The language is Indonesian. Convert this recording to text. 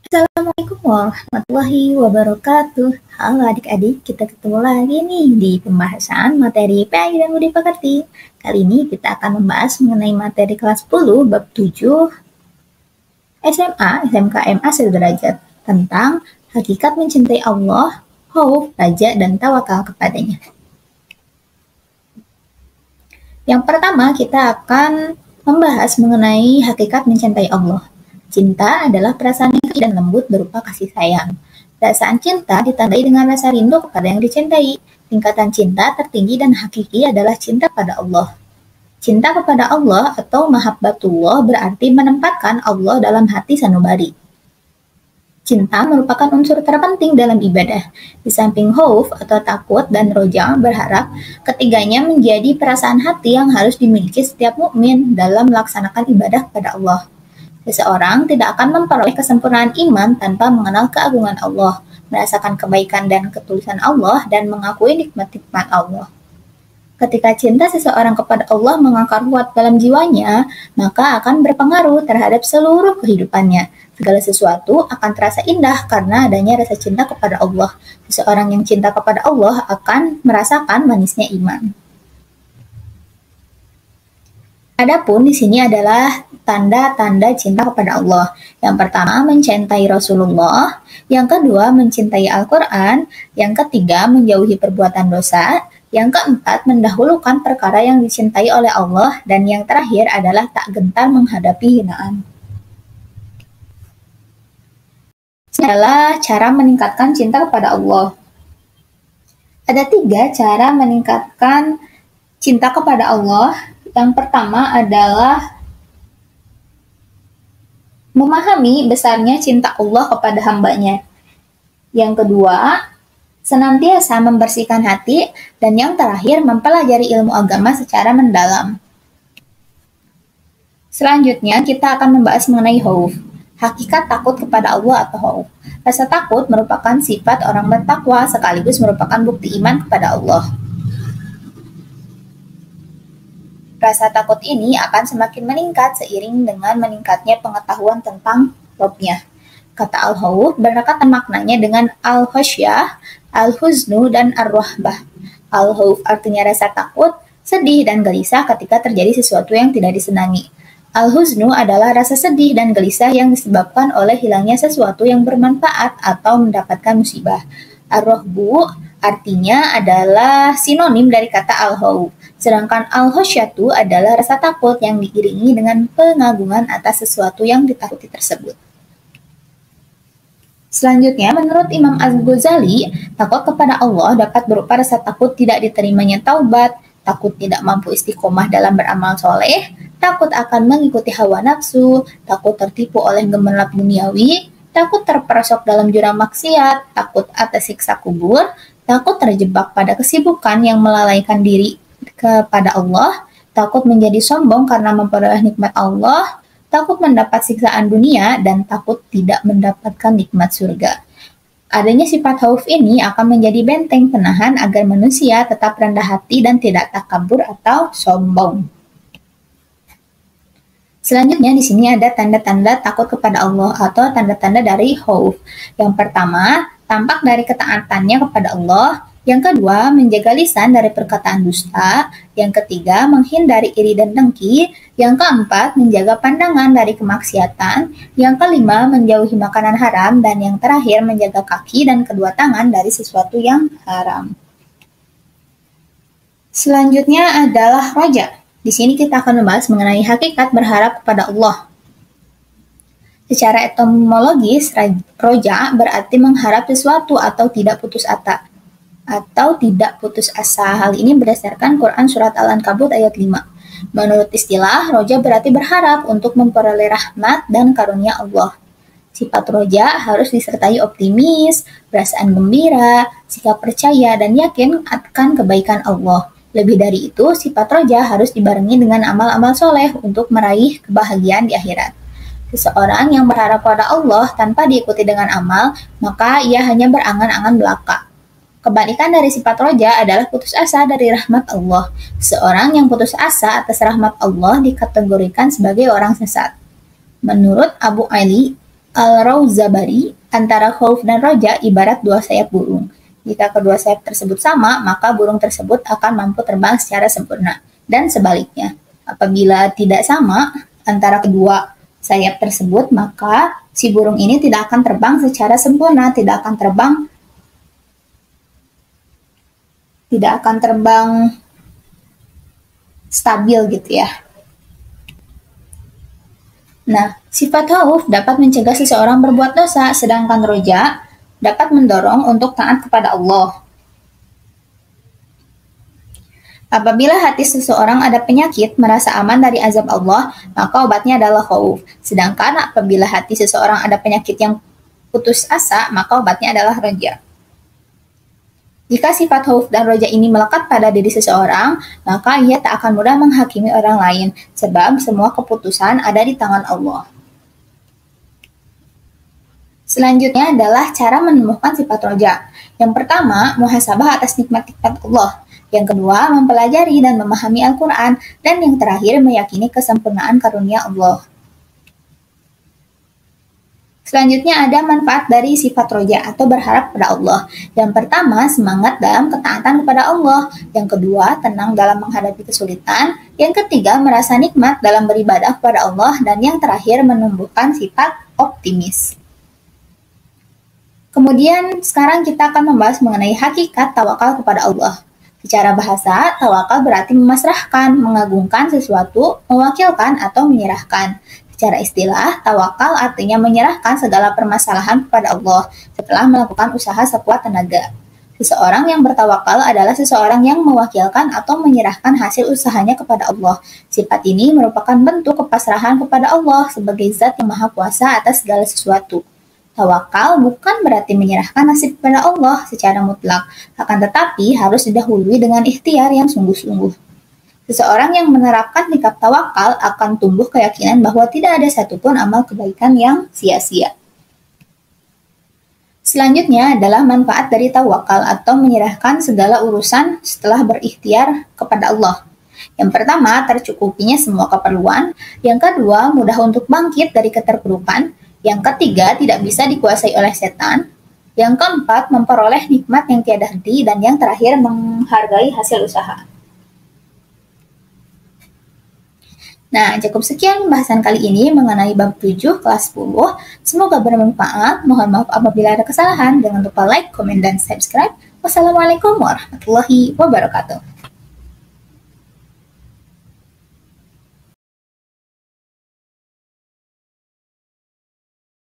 Assalamualaikum warahmatullahi wabarakatuh. Halo adik-adik, kita ketemu lagi nih di pembahasan materi PAI dan Budi Pekerti. Kali ini kita akan membahas mengenai materi kelas 10 bab 7 SMA, SMK MA sederajat tentang hakikat mencintai Allah, khauf, raja, dan tawakal kepadanya. Yang pertama kita akan membahas mengenai hakikat mencintai Allah. Cinta adalah perasaan yang kecil dan lembut berupa kasih sayang. Perasaan cinta ditandai dengan rasa rindu kepada yang dicintai. Tingkatan cinta tertinggi dan hakiki adalah cinta pada Allah. Cinta kepada Allah atau mahabbatullah berarti menempatkan Allah dalam hati sanubari. Cinta merupakan unsur terpenting dalam ibadah. Di samping khauf atau takut dan roja berharap, ketiganya menjadi perasaan hati yang harus dimiliki setiap mukmin dalam melaksanakan ibadah kepada Allah. Seseorang tidak akan memperoleh kesempurnaan iman tanpa mengenal keagungan Allah, merasakan kebaikan dan ketulusan Allah, dan mengakui nikmat-nikmat Allah. Ketika cinta seseorang kepada Allah mengakar kuat dalam jiwanya, maka akan berpengaruh terhadap seluruh kehidupannya. Segala sesuatu akan terasa indah karena adanya rasa cinta kepada Allah. Seseorang yang cinta kepada Allah akan merasakan manisnya iman. Adapun di sini adalah tanda-tanda cinta kepada Allah. Yang pertama, mencintai Rasulullah. Yang kedua, mencintai Al-Quran. Yang ketiga, menjauhi perbuatan dosa. Yang keempat, mendahulukan perkara yang dicintai oleh Allah. Dan yang terakhir adalah tak gentar menghadapi hinaan. Ini adalah cara meningkatkan cinta kepada Allah. Ada 3 cara meningkatkan cinta kepada Allah. Yang pertama adalah memahami besarnya cinta Allah kepada hambanya. Yang kedua, senantiasa membersihkan hati. Dan yang terakhir, mempelajari ilmu agama secara mendalam. Selanjutnya, kita akan membahas mengenai khauf. Hakikat takut kepada Allah atau khauf. Rasa takut merupakan sifat orang bertakwa sekaligus merupakan bukti iman kepada Allah. Rasa takut ini akan semakin meningkat seiring dengan meningkatnya pengetahuan tentang Rabb-nya. Kata al-khauf berdekatan maknanya dengan al-khasyah, al-huznu, dan ar-rahbah. Al-khauf artinya rasa takut, sedih, dan gelisah ketika terjadi sesuatu yang tidak disenangi. Al-huznu adalah rasa sedih dan gelisah yang disebabkan oleh hilangnya sesuatu yang bermanfaat atau mendapatkan musibah. Ar-rahbu artinya adalah sinonim dari kata al-khauf. Sedangkan al-khasyatu adalah rasa takut yang diiringi dengan pengagungan atas sesuatu yang ditakuti tersebut. Selanjutnya, menurut Imam Az-Ghazali, takut kepada Allah dapat berupa rasa takut tidak diterimanya taubat, takut tidak mampu istiqomah dalam beramal soleh, takut akan mengikuti hawa nafsu, takut tertipu oleh gemerlap duniawi, takut terperosok dalam jurang maksiat, takut atas siksa kubur, takut terjebak pada kesibukan yang melalaikan diri kepada Allah, takut menjadi sombong karena memperoleh nikmat Allah, takut mendapat siksaan dunia, dan takut tidak mendapatkan nikmat surga. Adanya sifat khauf ini akan menjadi benteng penahan agar manusia tetap rendah hati dan tidak takabur atau sombong. Selanjutnya di sini ada tanda-tanda takut kepada Allah atau tanda-tanda dari khauf. Yang pertama, tampak dari ketaatannya kepada Allah. Yang kedua, menjaga lisan dari perkataan dusta. Yang ketiga, menghindari iri dan dengki. Yang keempat, menjaga pandangan dari kemaksiatan. Yang kelima, menjauhi makanan haram. Dan yang terakhir, menjaga kaki dan kedua tangan dari sesuatu yang haram. Selanjutnya adalah roja. Di sini kita akan membahas mengenai hakikat berharap kepada Allah. Secara etimologis, roja berarti mengharap sesuatu atau tidak putus asa. Hal ini berdasarkan Quran Surat Al-Ankabut ayat 5. Menurut istilah, roja berarti berharap untuk memperoleh rahmat dan karunia Allah. Sifat roja harus disertai optimis, perasaan gembira, sikap percaya, dan yakin akan kebaikan Allah. Lebih dari itu, sifat roja harus dibarengi dengan amal-amal soleh untuk meraih kebahagiaan di akhirat. Seseorang yang berharap pada Allah tanpa diikuti dengan amal, maka ia hanya berangan-angan belaka. Kebalikan dari sifat roja adalah putus asa dari rahmat Allah. Seorang yang putus asa atas rahmat Allah dikategorikan sebagai orang sesat. Menurut Abu Ali Al-Rawzabari, antara khauf dan roja ibarat dua sayap burung. Jika kedua sayap tersebut sama, maka burung tersebut akan mampu terbang secara sempurna. Dan sebaliknya, apabila tidak sama antara kedua sayap tersebut, maka si burung ini tidak akan terbang secara sempurna, tidak akan terbang stabil gitu ya. Nah, sifat khauf dapat mencegah seseorang berbuat dosa, sedangkan roja dapat mendorong untuk taat kepada Allah. Apabila hati seseorang ada penyakit, merasa aman dari azab Allah, maka obatnya adalah khauf. Sedangkan apabila hati seseorang ada penyakit yang putus asa, maka obatnya adalah roja. Jika sifat khauf dan roja ini melekat pada diri seseorang, maka ia tak akan mudah menghakimi orang lain, sebab semua keputusan ada di tangan Allah. Selanjutnya adalah cara menumbuhkan sifat roja. Yang pertama, muhasabah atas nikmat-nikmat Allah. Yang kedua, mempelajari dan memahami Al-Quran. Dan yang terakhir, meyakini kesempurnaan karunia Allah. Selanjutnya ada manfaat dari sifat roja atau berharap pada Allah. Yang pertama, semangat dalam ketaatan kepada Allah. Yang kedua, tenang dalam menghadapi kesulitan. Yang ketiga, merasa nikmat dalam beribadah kepada Allah. Dan yang terakhir, menumbuhkan sifat optimis. Kemudian sekarang kita akan membahas mengenai hakikat tawakal kepada Allah. Secara bahasa, tawakal berarti memasrahkan, mengagungkan sesuatu, mewakilkan, atau menyerahkan. Secara istilah, tawakal artinya menyerahkan segala permasalahan kepada Allah setelah melakukan usaha sekuat tenaga. Seseorang yang bertawakal adalah seseorang yang mewakilkan atau menyerahkan hasil usahanya kepada Allah. Sifat ini merupakan bentuk kepasrahan kepada Allah sebagai zat yang maha kuasa atas segala sesuatu. Tawakal bukan berarti menyerahkan nasib kepada Allah secara mutlak, akan tetapi harus didahului dengan ikhtiar yang sungguh-sungguh. Seseorang yang menerapkan sikap tawakal akan tumbuh keyakinan bahwa tidak ada satupun amal kebaikan yang sia-sia. Selanjutnya adalah manfaat dari tawakal atau menyerahkan segala urusan setelah berikhtiar kepada Allah. Yang pertama, tercukupinya semua keperluan. Yang kedua, mudah untuk bangkit dari keterpurukan. Yang ketiga, tidak bisa dikuasai oleh setan. Yang keempat, memperoleh nikmat yang tiada henti. Dan yang terakhir, menghargai hasil usaha. Nah, cukup sekian pembahasan kali ini mengenai bab 7 kelas 10. Semoga bermanfaat. Mohon maaf apabila ada kesalahan. Jangan lupa like, komen, dan subscribe. Wassalamualaikum warahmatullahi wabarakatuh.